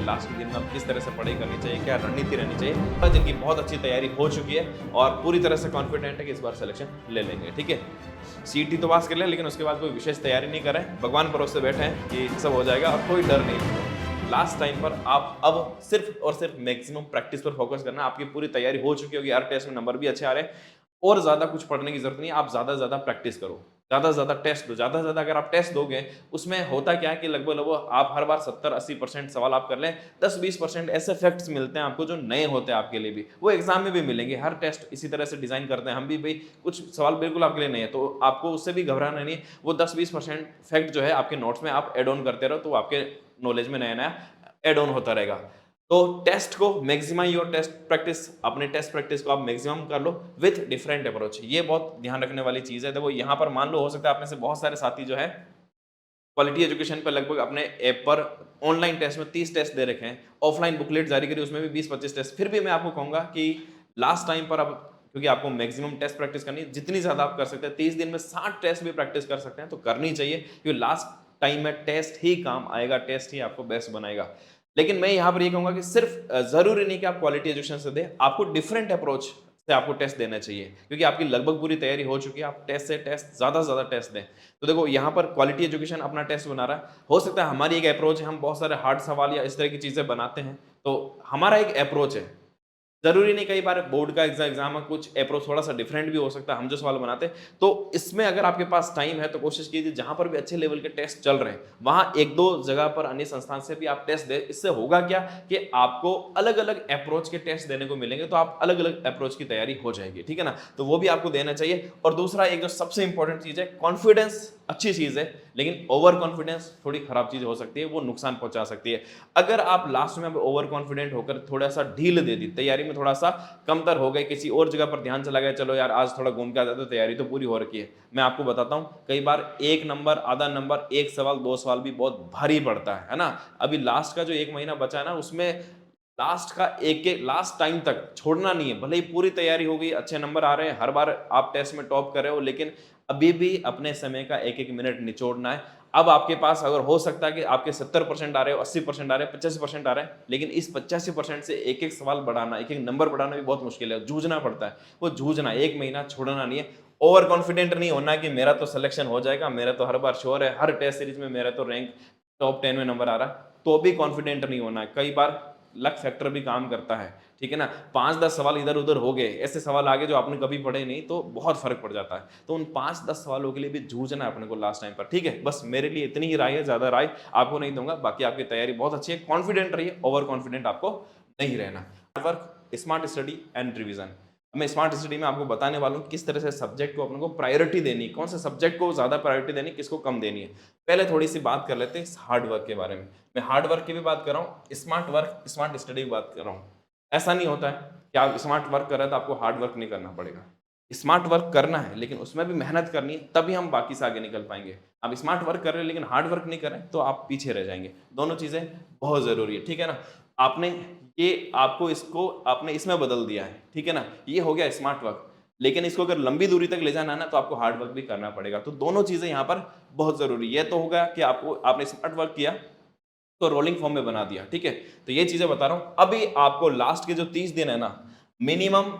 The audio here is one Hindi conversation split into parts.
लास्ट के दिन में अब किस तरह से पढ़ाई करनी चाहिए, क्या रणनीति रहनी चाहिए, जिनकी बहुत अच्छी तैयारी हो चुकी है और पूरी तरह से कॉन्फिडेंट है कि इस बार सिलेक्शन ले लेंगे। ठीक है, सीटी तो पास कर लें, लेकिन उसके बाद कोई विशेष तैयारी नहीं कर रहे हैं, भगवान भरोसे बैठे हैं कि सब हो जाएगा और कोई डर नहीं है। लास्ट टाइम पर आप अब सिर्फ और सिर्फ मैक्सिमम प्रैक्टिस पर फोकस करना। आपकी पूरी तैयारी हो चुकी होगी, हर टेस्ट में नंबर भी अच्छे आ रहे हैं और ज्यादा कुछ पढ़ने की जरूरत नहीं है। आप ज्यादा से ज्यादा प्रैक्टिस करो, ज्यादा से ज्यादा टेस्ट दो। ज्यादा से ज्यादा अगर आप टेस्ट दोगे, उसमें होता क्या है कि लगभग आप हर बार 70-80% सवाल आप कर लें, 10-20% ऐसे फैक्ट्स मिलते हैं आपको जो नए होते हैं आपके लिए भी, वो एग्जाम में भी मिलेंगे। हर टेस्ट इसी तरह से डिजाइन करते हैं हम भी भाई, कुछ सवाल बिल्कुल आपके लिए नए हैं, तो आपको उससे भी घबराना नहीं है। वो 10-20% फैक्ट जो है आपके नोट्स में आप एड ऑन करते रहो, तो आपके नॉलेज में नया नया एड ऑन होता रहेगा। तो टेस्ट को मैक्सिमम योर टेस्ट प्रैक्टिस, अपने टेस्ट प्रैक्टिस को आप मैक्सिमम कर लो विथ डिफरेंट अप्रोच। ये बहुत ध्यान रखने वाली चीज है। देखो यहाँ पर मान लो, हो सकता है आप में से बहुत सारे साथी जो है क्वालिटी एजुकेशन पर लगभग अपने ऐप पर ऑनलाइन टेस्ट में 30 टेस्ट दे रखे हैं, ऑफलाइन बुकलेट जारी करी उसमें भी 20-25 टेस्ट। फिर भी मैं आपको कहूंगा कि लास्ट टाइम पर अब, क्योंकि आपको मैक्सिमम टेस्ट प्रैक्टिस करनी है, जितनी ज्यादा आप कर सकते हैं, 30 दिन में 60 टेस्ट भी प्रैक्टिस कर सकते हैं तो करनी चाहिए, क्योंकि लास्ट टाइम में टेस्ट ही काम आएगा, टेस्ट ही आपको बेस्ट बनाएगा। लेकिन मैं यहां पर ये कहूंगा कि सिर्फ जरूरी नहीं कि आप क्वालिटी एजुकेशन से दें, आपको डिफरेंट अप्रोच से आपको टेस्ट देना चाहिए, क्योंकि आपकी लगभग पूरी तैयारी हो चुकी है। आप टेस्ट से टेस्ट ज्यादा से ज्यादा टेस्ट दें। तो देखो यहाँ पर क्वालिटी एजुकेशन अपना टेस्ट बना रहा है, हो सकता है हमारी एक अप्रोच है, हम बहुत सारे हार्ड सवाल या इस तरह की चीजें बनाते हैं, तो हमारा एक अप्रोच है। जरूरी नहीं, कई बार बोर्ड का एग्जाम है, कुछ अप्रोच थोड़ा सा डिफरेंट भी हो सकता है हम जो सवाल बनाते हैं। तो इसमें अगर आपके पास टाइम है तो कोशिश कीजिए जहां पर भी अच्छे लेवल के टेस्ट चल रहे हैं, वहां एक दो जगह पर अन्य संस्थान से भी आप टेस्ट दें। इससे होगा क्या कि आपको अलग अलग अप्रोच के टेस्ट देने को मिलेंगे, तो आप अलग अलग अप्रोच की तैयारी हो जाएगी। ठीक है ना, तो वो भी आपको देना चाहिए। और दूसरा, एक जो सबसे इंपॉर्टेंट चीज है, कॉन्फिडेंस अच्छी चीज है, लेकिन ओवर कॉन्फिडेंस थोड़ी खराब चीज हो सकती है, वो नुकसान पहुंचा सकती है। अगर आप लास्ट में ओवर कॉन्फिडेंट होकर थोड़ा सा ढील दे दी, तैयारी में थोड़ा सा कमतर हो गए, किसी और जगह पर ध्यान चला गया, चलो यार आज थोड़ा घूम के आ जाते, तैयारी तो पूरी हो रखी है। मैं आपको बताता हूं, कई बार एक नंबर, आधा नंबर, एक सवाल, दो सवाल भी बहुत भारी पड़ता है ना। अभी लास्ट का जो एक महीना बचा है ना, उसमें लास्ट का एक एक लास्ट टाइम तक छोड़ना नहीं है। भले ही पूरी तैयारी हो गई, अच्छे नंबर आ रहे हैं, हर बार आप टेस्ट में टॉप कर रहे हो, लेकिन अभी भी अपने समय का एक एक मिनट निचोड़ना है। अब आपके पास अगर हो सकता है कि आपके 70% आ रहे हो, 80% आ रहे हैं, 85% आ रहे हैं, लेकिन इस 85% से एक एक सवाल बढ़ाना, एक एक नंबर बढ़ाना भी बहुत मुश्किल है, जूझना पड़ता है। वो जूझना, एक महीना छोड़ना नहीं है। ओवर कॉन्फिडेंट नहीं होना कि मेरा तो सिलेक्शन हो जाएगा, मेरा तो हर बार श्योर है, हर टेस्ट सीरीज में मेरा तो रैंक टॉप 10 में नंबर आ रहा है, तो भी कॉन्फिडेंट नहीं होना है। कई बार लक फैक्टर भी काम करता है। ठीक है ना, 5-10 सवाल इधर उधर हो गए, ऐसे सवाल आगे जो आपने कभी पढ़े नहीं, तो बहुत फर्क पड़ जाता है। तो उन 5-10 सवालों के लिए भी जूझना है अपने को लास्ट टाइम पर। ठीक है, बस मेरे लिए इतनी ही राय है, ज्यादा राय आपको नहीं दूंगा। बाकी आपकी तैयारी बहुत अच्छी है, कॉन्फिडेंट रहिए, ओवर कॉन्फिडेंट आपको नहीं रहना। Work, smart study and revision. मैं स्मार्ट स्टडी में आपको बताने वाला हूँ किस तरह से सब्जेक्ट को अपने को प्रायोरिटी देनी, कौन से सब्जेक्ट को ज्यादा प्रायोरिटी देनी, किसको कम देनी है। पहले थोड़ी सी बात कर लेते हैं इस हार्ड वर्क के बारे में। मैं हार्ड वर्क की भी बात कर रहा हूँ, स्मार्ट वर्क, स्मार्ट स्टडी की बात कर रहा हूँ। ऐसा नहीं होता है कि आप स्मार्ट वर्क कर रहे हैं तो आपको हार्ड वर्क नहीं करना पड़ेगा। स्मार्ट वर्क करना है, लेकिन उसमें भी मेहनत करनी है, तभी हम बाकी से आगे निकल पाएंगे। आप स्मार्ट वर्क कर रहे हैं लेकिन हार्ड वर्क नहीं कर रहे तो आप पीछे रह जाएंगे। दोनों चीजें बहुत जरूरी है। ठीक है ना, आपने ये आपको इसको आपने इसमें बदल दिया है। ठीक है ना, ये हो गया स्मार्ट वर्क, लेकिन इसको अगर लंबी दूरी तक ले जाना है ना, तो आपको हार्ड वर्क भी करना पड़ेगा। तो दोनों चीजें यहाँ पर बहुत जरूरी है। तो होगा कि आपने स्मार्ट वर्क किया तो रोलिंग फॉर्म में बना दिया। ठीक है, तो ये चीजें बता रहा हूं। अभी आपको लास्ट के जो 30 दिन है ना, मिनिमम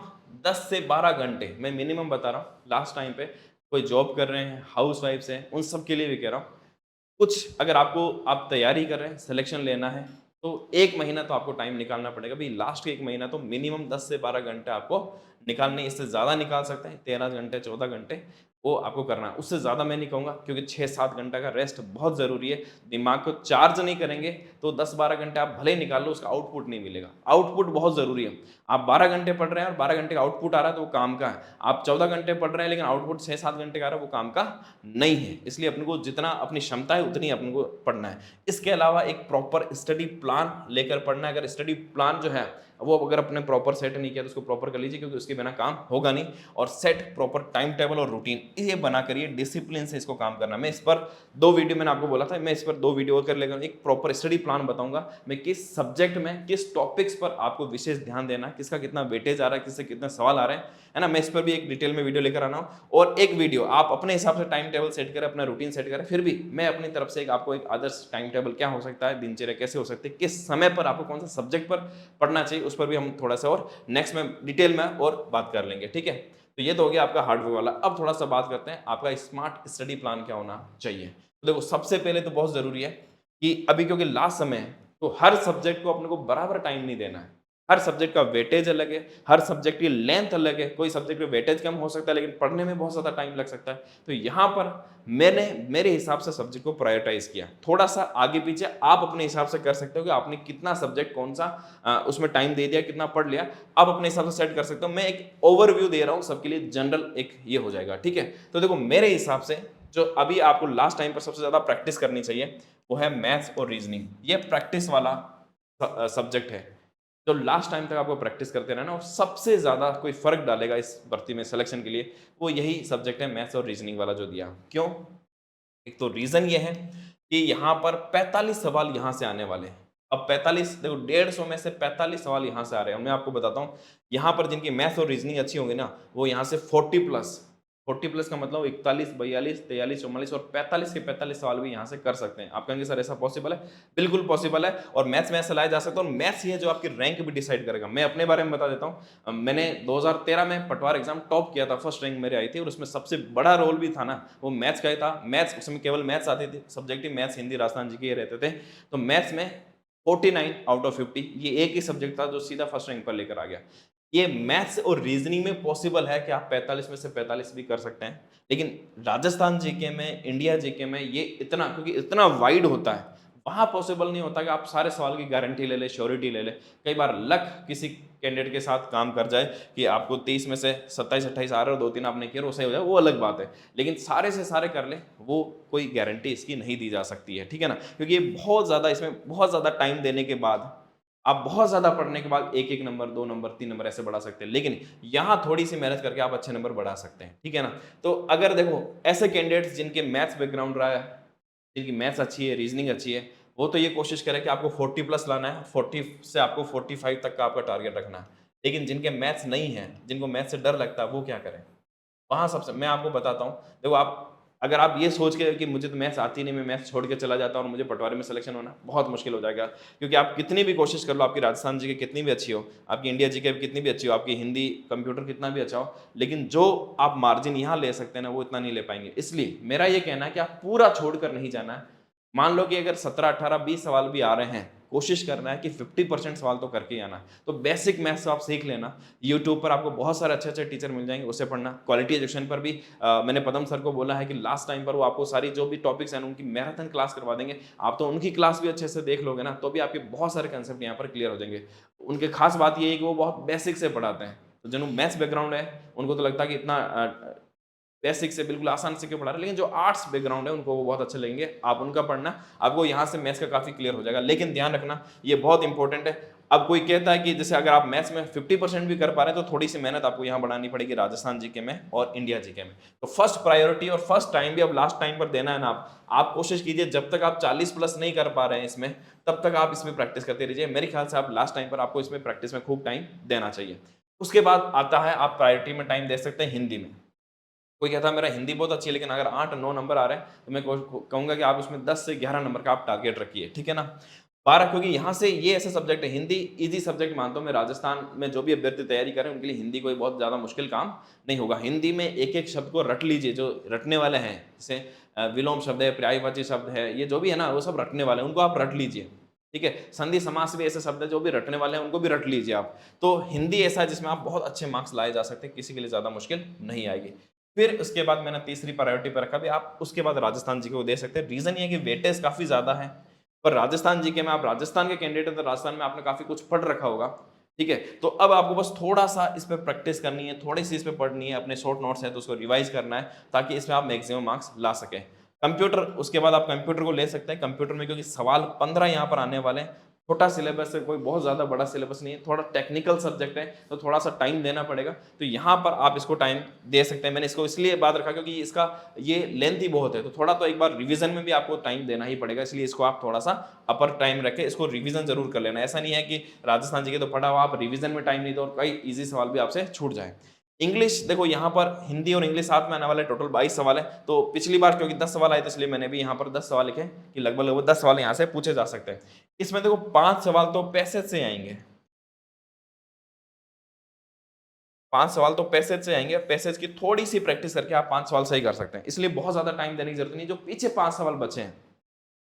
10 से 12 घंटे, मैं मिनिमम बता रहा हूं। लास्ट टाइम पे कोई जॉब कर रहे हैं, हाउस वाइफ्स हैं, उन सब के लिए भी कह रहा हूं, कुछ अगर आप तैयारी कर रहे हैं, सिलेक्शन लेना है, तो एक महीना तो आपको टाइम निकालना पड़ेगा भाई। लास्ट के एक महीना तो मिनिमम 10 से 12 घंटे आपको निकालने, इससे ज्यादा निकाल सकते हैं, 13 घंटे 14 घंटे, वो आपको करना है। उससे ज्यादा मैं नहीं कहूंगा, क्योंकि 6-7 घंटे का रेस्ट बहुत जरूरी है। दिमाग को चार्ज नहीं करेंगे तो 10-12 घंटे आप भले ही निकाल लो, उसका आउटपुट नहीं मिलेगा। आउटपुट बहुत जरूरी है। आप 12 घंटे पढ़ रहे हैं और 12 घंटे का आउटपुट आ रहा है तो वो काम का है। आप 14 घंटे पढ़ रहे हैं लेकिन आउटपुट 6-7 घंटे का आ रहा है, वो काम का नहीं है। इसलिए अपने को जितना अपनी क्षमता है उतनी अपने को पढ़ना है। इसके अलावा एक प्रॉपर स्टडी प्लान लेकर पढ़ना है। अगर स्टडी प्लान जो है वो अगर अपने प्रॉपर सेट नहीं किया तो उसको प्रॉपर कर लीजिए, क्योंकि उसके बिना काम होगा नहीं। और सेट प्रॉपर टाइम टेबल और रूटीन ये बना करिए, डिसिप्लिन से इसको काम करना। मैं इस पर 2 वीडियो मैंने आपको बोला था, मैं इस पर 2 वीडियो कर लेगा, एक प्रॉपर स्टडी प्लान बताऊंगा मैं किस सब्जेक्ट में किस टॉपिक्स पर आपको विशेष ध्यान देना है, किसका कितना वेटेज आ रहा है, किससे कितने सवाल आ रहे हैं, है ना। मैं इस पर भी एक डिटेल में वीडियो लेकर आना हूं। और एक वीडियो आप अपने हिसाब से टाइम टेबल सेट करें, अपना रूटीन सेट करें, फिर भी मैं अपनी तरफ से आपको एक आदर्श टाइम टेबल क्या हो सकता है, दिनचर्या कैसे हो सकती है, किस समय पर आपको कौन सा सब्जेक्ट पर पढ़ना चाहिए, उस पर भी हम थोड़ा सा और नेक्स्ट में डिटेल में और बात कर लेंगे, ठीक है। तो ये तो हो गया आपका हार्डवर्क वाला। अब थोड़ा सा बात करते हैं आपका स्मार्ट स्टडी प्लान क्या होना चाहिए। तो देखो सबसे पहले तो बहुत जरूरी है कि अभी क्योंकि लास्ट समय है तो हर सब्जेक्ट को अपने को बराबर टाइम नहीं देना है। हर सब्जेक्ट का वेटेज अलग है, हर सब्जेक्ट की लेंथ अलग है। कोई सब्जेक्ट में वेटेज कम हो सकता है लेकिन पढ़ने में बहुत ज्यादा टाइम लग सकता है। तो यहाँ पर मैंने मेरे हिसाब से सब्जेक्ट को प्रायोरिटाइज किया। थोड़ा सा आगे पीछे आप अपने हिसाब से कर सकते हो कि आपने कितना सब्जेक्ट कौन सा उसमें टाइम दे दिया, कितना पढ़ लिया, आप अपने हिसाब से सेट कर सकते हो। मैं एक ओवरव्यू दे रहा हूँ सबके लिए, जनरल एक ये हो जाएगा, ठीक है। तो देखो मेरे हिसाब से जो अभी आपको लास्ट टाइम पर सबसे ज्यादा प्रैक्टिस करनी चाहिए वो है मैथ्स और रीजनिंग। ये प्रैक्टिस वाला सब्जेक्ट है जो लास्ट टाइम तक आपको प्रैक्टिस करते रहना और सबसे ज्यादा कोई फर्क डालेगा इस भर्ती में सिलेक्शन के लिए, वो यही सब्जेक्ट है मैथ्स और रीजनिंग वाला जो दिया। क्यों? एक तो रीजन ये है कि यहाँ पर 45 सवाल यहाँ से आने वाले हैं। अब 45 देखो 150 में से 45 सवाल यहाँ से आ रहे हैं। मैं आपको बताता हूँ यहाँ पर जिनकी मैथ्स और रीजनिंग अच्छी होंगी ना वो यहाँ से 40 प्लस का मतलब 41, 42, 43, 44 और 45 के 45 सवाल भी यहाँ से कर सकते हैं। आप कहेंगे सर ऐसा पॉसिबल है? बिल्कुल पॉसिबल है। और मैथ्स में ऐसा लाया जा सकता है और मैथ्स ही है जो आपकी रैंक भी डिसाइड करेगा। मैं अपने बारे में बता देता हूँ, मैंने 2013 में पटवार एग्जाम टॉप किया था, फर्स्ट रैंक मेरे आई थी और उसमें सबसे बड़ा रोल भी था ना वो मैथ्स का ही था। मैथ्स उसमें केवल मैथ्स आती थी, सब्जेक्टिव मैथ्स, हिंदी, राजस्थान जी के रहते थे। तो मैथ्स में 49 आउट ऑफ 50 ये एक ही सब्जेक्ट था जो सीधा फर्स्ट रैंक पर लेकर आ गया। ये मैथ्स और रीजनिंग में पॉसिबल है कि आप 45 में से 45 भी कर सकते हैं, लेकिन राजस्थान जीके में, इंडिया जीके में ये इतना, क्योंकि इतना वाइड होता है, वहां पॉसिबल नहीं होता कि आप सारे सवाल की गारंटी ले ले, श्योरिटी ले ले। कई बार लक किसी कैंडिडेट के साथ काम कर जाए कि आपको 23 में से 27-28 आ रहे हो, 2-3 आपने किया, वो सही हो जाए, वो अलग बात है। लेकिन सारे से सारे कर ले वो कोई गारंटी इसकी नहीं दी जा सकती है, ठीक है ना। क्योंकि ये बहुत ज्यादा, इसमें बहुत ज्यादा टाइम देने के बाद, आप बहुत ज्यादा पढ़ने के बाद 1-1 नंबर, 2 नंबर, 3 नंबर ऐसे बढ़ा सकते हैं। लेकिन यहां थोड़ी सी मेहनत करके आप अच्छे नंबर बढ़ा सकते हैं, ठीक है ना। तो अगर देखो ऐसे कैंडिडेट्स जिनके मैथ्स बैकग्राउंड रहा है, जिनकी मैथ्स अच्छी है, रीजनिंग अच्छी है, वो तो ये कोशिश करें कि आपको 40 प्लस लाना है, 40 से आपको 45 तक का आपका टारगेट रखना है। लेकिन जिनके मैथ्स नहीं है, जिनको मैथ्स से डर लगता है, वो क्या करें? वहां सबसे मैं आपको बताता हूँ, देखो आप अगर आप ये सोच के कि मुझे तो मैथ्स आती नहीं, मैं मैथ्स छोड़ के चला जाता हूँ और मुझे पटवारी में सिलेक्शन होना, बहुत मुश्किल हो जाएगा। क्योंकि आप कितनी भी कोशिश कर लो, आपकी राजस्थान जी के कितनी भी अच्छी हो, आपकी इंडिया जी के कितनी भी अच्छी हो, आपकी हिंदी कंप्यूटर कितना भी अच्छा हो, लेकिन जो आप मार्जिन यहाँ ले सकते हैं ना वो इतना नहीं ले पाएंगे। इसलिए मेरा ये कहना है कि आप पूरा छोड़कर नहीं जाना है। मान लो कि अगर 17, 18, 20 सवाल भी आ रहे हैं, कोशिश करना है कि 50% सवाल तो करके ही आना है। तो बेसिक मैथ्स आप सीख लेना। यूट्यूब पर आपको बहुत सारे अच्छे अच्छे टीचर मिल जाएंगे, उससे पढ़ना। क्वालिटी एजुकेशन पर भी मैंने पदम सर को बोला है कि लास्ट टाइम पर वो आपको सारी जो भी टॉपिक्स हैं उनकी मैराथन क्लास करवा देंगे। आप तो उनकी क्लास भी अच्छे से देख लोगे ना तो भी आपके बहुत सारे कंसेप्ट यहाँ पर क्लियर हो जाएंगे। उनके खास बात ये है कि वो बहुत बेसिक से पढ़ाते हैं। तो जिनको मैथ्स बैकग्राउंड है उनको तो लगता है कि इतना बेसिक से बिल्कुल आसान से क्यों पढ़ा रहे, लेकिन जो आर्ट्स बैकग्राउंड है उनको वो बहुत अच्छे लगेंगे। आप उनका पढ़ना, आपको यहाँ से मैथ्स का काफी क्लियर हो जाएगा। लेकिन ध्यान रखना ये बहुत इंपॉर्टेंट है। अब कोई कहता है कि जैसे अगर आप मैथ्स में 50% भी कर पा रहे हैं तो थोड़ी सी मेहनत आपको यहाँ बढ़ानी पड़ेगी राजस्थान जीके में और इंडिया जीके में। तो फर्स्ट प्रायोरिटी और फर्स्ट टाइम भी अब लास्ट टाइम पर देना है ना, आप कोशिश कीजिए जब तक आप 40 प्लस नहीं कर पा रहे हैं इसमें, तब तक आप इसमें प्रैक्टिस करते रहिए। मेरे ख्याल से आप लास्ट टाइम पर आपको इसमें प्रैक्टिस में खूब टाइम देना चाहिए। उसके बाद आता है आप प्रायोरिटी में टाइम दे सकते हैं हिंदी में। कोई कहता है मेरा हिंदी बहुत अच्छी है लेकिन अगर 8-9 नंबर आ रहे हैं तो मैं कहूंगा कि आप उसमें 10 से 11 नंबर का आप टारगेट रखिए, ठीक है ना। 12, क्योंकि यहाँ से ये ऐसे सब्जेक्ट है, हिंदी इजी सब्जेक्ट मानता हूँ मैं। राजस्थान में जो भी अभ्यर्थी तैयारी करें उनके लिए हिंदी कोई बहुत ज्यादा मुश्किल काम नहीं होगा। हिंदी में एक एक शब्द को रट लीजिए, जो रटने वाले हैं, जैसे विलोम शब्द है, पर्यायवाची शब्द है, ये जो भी है ना वो सब रटने वाले हैं, उनको आप रट लीजिए, ठीक है। संधि समास भी ऐसे शब्द है जो भी रटने वाले हैं उनको भी रट लीजिए आप। तो हिंदी ऐसा है जिसमें आप बहुत अच्छे मार्क्स लाए जा सकते हैं, किसी के लिए ज्यादा मुश्किल नहीं आएगी। फिर उसके बाद मैंने तीसरी प्रायोरिटी पर रखा भी, आप उसके बाद राजस्थान जी को दे सकते हैं। रीजन ये है कि वेटेज काफी ज्यादा है, पर राजस्थान जी के में आप राजस्थान के कैंडिडेट, तो राजस्थान में आपने काफी कुछ पढ़ रखा होगा, ठीक है। तो अब आपको बस थोड़ा सा इस पर प्रैक्टिस करनी है, थोड़ी सी इस पर पढ़नी है, अपने शॉर्ट नोट्स है तो उसको रिवाइज करना है ताकि इसमें आप मैक्सिमम मार्क्स ला सकें। कंप्यूटर, उसके बाद आप कंप्यूटर को ले सकते हैं। कंप्यूटर में क्योंकि सवाल 15 यहाँ पर आने वाले हैं, छोटा सिलेबस है, कोई बहुत ज़्यादा बड़ा सिलेबस नहीं है, थोड़ा टेक्निकल सब्जेक्ट है तो थोड़ा सा टाइम देना पड़ेगा। तो यहाँ पर आप इसको टाइम दे सकते हैं। मैंने इसको इसलिए बात रखा क्योंकि इसका ये लेंथ ही बहुत है, तो थोड़ा तो एक बार रिवीजन में भी आपको टाइम देना ही पड़ेगा, इसलिए इसको आप थोड़ा सा अपर टाइम रखें, इसको रिवीजन जरूर कर लेना। ऐसा नहीं है कि राजस्थान जी के तो पढ़ा हुआ आप रिवीजन में टाइम नहीं दो और कई ईजी सवाल भी आपसे छूट जाए। इंग्लिश देखो, यहाँ पर हिंदी और इंग्लिश साथ में आने वाले, टोटल 22 सवाल है। तो पिछली बार क्योंकि 10 सवाल आए, तो इसलिए मैंने भी यहाँ पर 10 सवाल लिखे कि लगभग लगभग 10 सवाल यहाँ से पूछे जा सकते हैं। इसमें देखो 5 सवाल तो पैसेज से आएंगे, 5 सवाल तो पैसेज से आएंगे। पैसेज की थोड़ी सी प्रैक्टिस करके आप 5 सवाल सही कर सकते हैं, इसलिए बहुत ज्यादा टाइम देने की जरूरत नहीं। जो पीछे 5 सवाल बचे हैं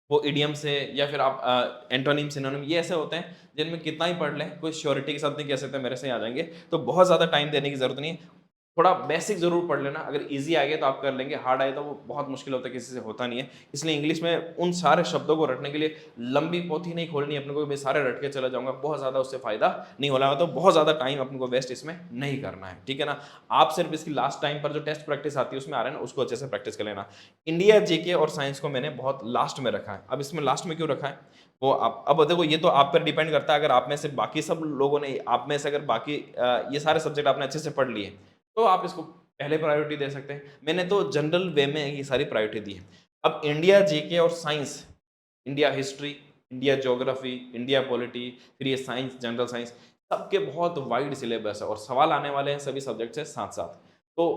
वो इडियम से या फिर आप एंटोनिम सिनोनिम, ये ऐसे होते हैं जिनमें कितना ही पढ़ लें कोई श्योरिटी के साथ नहीं कह सकते मेरे से आ जाएंगे, तो बहुत ज्यादा टाइम देने की जरूरत नहीं है। थोड़ा बेसिक जरूर पढ़ लेना, अगर इजी आ गया तो आप कर लेंगे, हार्ड आए तो वो बहुत मुश्किल होता है, किसी से होता नहीं है। इसलिए इंग्लिश में उन सारे शब्दों को रटने के लिए लंबी पोथी नहीं खोलनी अपने को, मैं सारे रट के चला जाऊंगा, बहुत ज्यादा उससे फायदा नहीं होगा। तो बहुत ज्यादा टाइम अपने को वेस्ट इसमें नहीं करना है, ठीक है ना। आप सिर्फ इसकी लास्ट टाइम पर जो टेस्ट प्रैक्टिस आती है उसमें आ रहे हैं ना, उसको अच्छे से प्रैक्टिस कर लेना। इंडिया जीके और साइंस को मैंने बहुत लास्ट में रखा है। अब इसमें लास्ट में क्यों रखा है वो आप अब देखो, ये तो आप पर डिपेंड करता है। अगर आप में से बाकी सब लोगों ने, आप में से अगर बाकी ये सारे सब्जेक्ट आपने अच्छे से पढ़ लिए तो आप इसको पहले प्रायोरिटी दे सकते हैं। मैंने तो जनरल वे में ये सारी प्रायोरिटी दी है। अब इंडिया जीके और science, India history, India geography, India polity, फिर ये साइंस, जनरल साइंस, सबके बहुत वाइड सिलेबस है और सवाल आने वाले हैं सभी सब्जेक्ट से साथ साथ। तो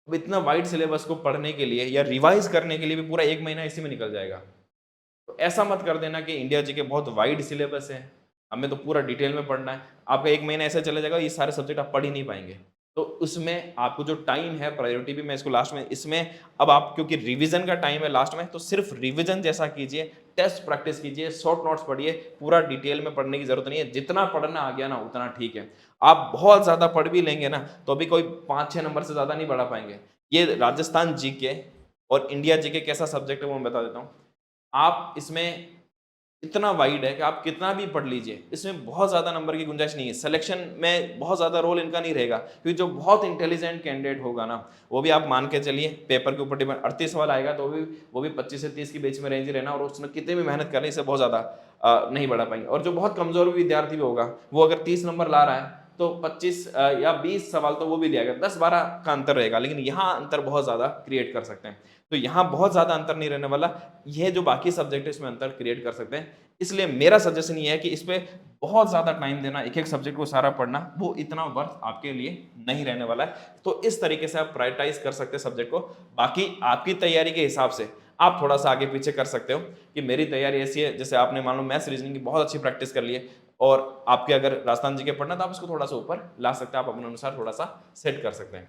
अब इतना वाइड सिलेबस को पढ़ने के लिए या रिवाइज करने के लिए भी पूरा 1 महीना इसी में निकल जाएगा। तो ऐसा मत कर देना कि इंडिया जीके बहुत वाइड सिलेबस है, हमें तो पूरा डिटेल में पढ़ना है, आपका 1 महीना ऐसा चला जाएगा, ये सारे सब्जेक्ट आप पढ़ ही नहीं पाएंगे। तो उसमें आपको जो टाइम है, प्रायोरिटी भी मैं इसको लास्ट में, इसमें अब आप क्योंकि रिवीजन का टाइम है लास्ट में, तो सिर्फ रिवीजन जैसा कीजिए, टेस्ट प्रैक्टिस कीजिए, शॉर्ट नोट्स पढ़िए, पूरा डिटेल में पढ़ने की जरूरत नहीं है। जितना पढ़ना आ गया ना उतना ठीक है। आप बहुत ज्यादा पढ़ भी लेंगे ना तो अभी कोई 5-6 नंबर से ज्यादा नहीं बढ़ा पाएंगे। ये राजस्थान जीके और इंडिया जीके कैसा सब्जेक्ट है वो मैं बता देता हूँ। आप इसमें इतना वाइड है कि आप कितना भी पढ़ लीजिए, इसमें बहुत ज़्यादा नंबर की गुंजाइश नहीं है। सिलेक्शन में बहुत ज़्यादा रोल इनका नहीं रहेगा, क्योंकि जो बहुत इंटेलिजेंट कैंडिडेट होगा ना, वो भी आप मान के चलिए पेपर के ऊपर डिपेंड, 38 सवाल आएगा तो वो भी 25 से 30 के बीच में रेंज ही रहना, और उसने कितनी भी मेहनत कर ली इससे बहुत ज़्यादा नहीं बढ़ा पाएंगे। और जो बहुत कमज़ोर विद्यार्थी भी होगा, वो अगर 30 नंबर ला रहा है तो 25 या 20 सवाल तो वो भी लिया गया, 10-12 का अंतर रहेगा, लेकिन यहाँ अंतर बहुत ज़्यादा क्रिएट कर सकते हैं। तो यहाँ बहुत ज़्यादा अंतर नहीं रहने वाला, ये जो बाकी सब्जेक्ट है इसमें अंतर क्रिएट कर सकते हैं। इसलिए मेरा सजेशन ये है कि इस पे बहुत ज़्यादा टाइम देना, एक एक सब्जेक्ट को सारा पढ़ना, वो इतना वर्थ आपके लिए नहीं रहने वाला है। तो इस तरीके से आप प्रायोरिटाइज कर सकते हैं सब्जेक्ट को। बाकी आपकी तैयारी के हिसाब से आप थोड़ा सा आगे पीछे कर सकते हो कि मेरी तैयारी ऐसी है, जैसे आपने मान लो मैथ्स रीजनिंग की बहुत अच्छी प्रैक्टिस कर ली है और आपके अगर राजस्थान जी के पढ़ना तो आप इसको थोड़ा सा ऊपर ला सकते हैं, आप अपने अनुसार थोड़ा सा सेट कर सकते हैं।